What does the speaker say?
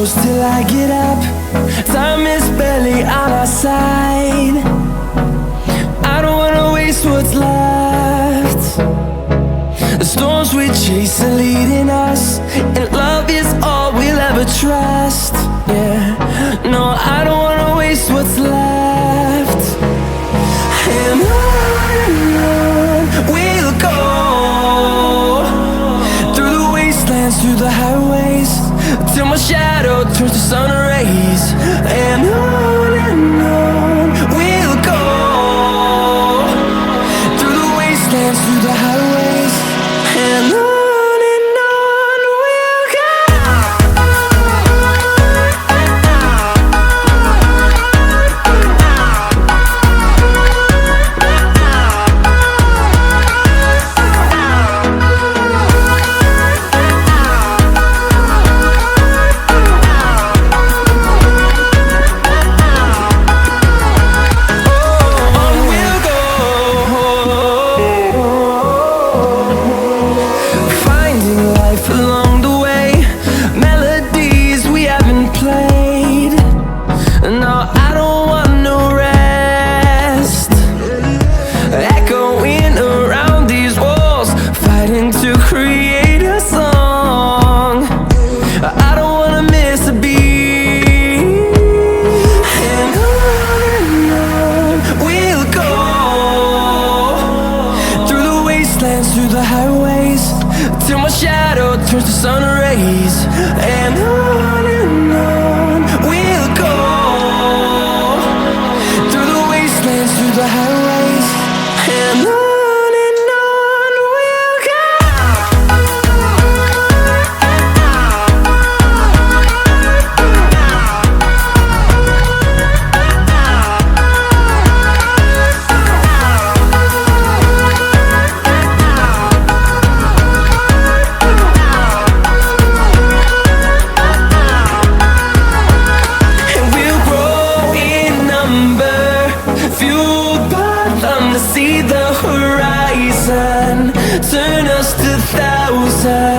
close till I get up. Time is barely on our side. I don't wanna waste what's left. The storms we chase are leading us, and love is all we'll ever trust. Yeah, no, I don't wanna waste what's left. And on we'll go, through the wastelands, through the highways, till my shadow turns to sun rays. And on we'll go, through the wastelands, through the highways, and on. Along the way, melodies we haven't played. No, I don't want no rest. Echoing around these walls, fighting to create a song. I don't wanna miss a beat. And on we'll go, through the wastelands, through the highways, till my shadow turns to sun rays. And on we'll go, through the wastelands, through the highways, and on we'll go. See the horizon, turn us to thousands.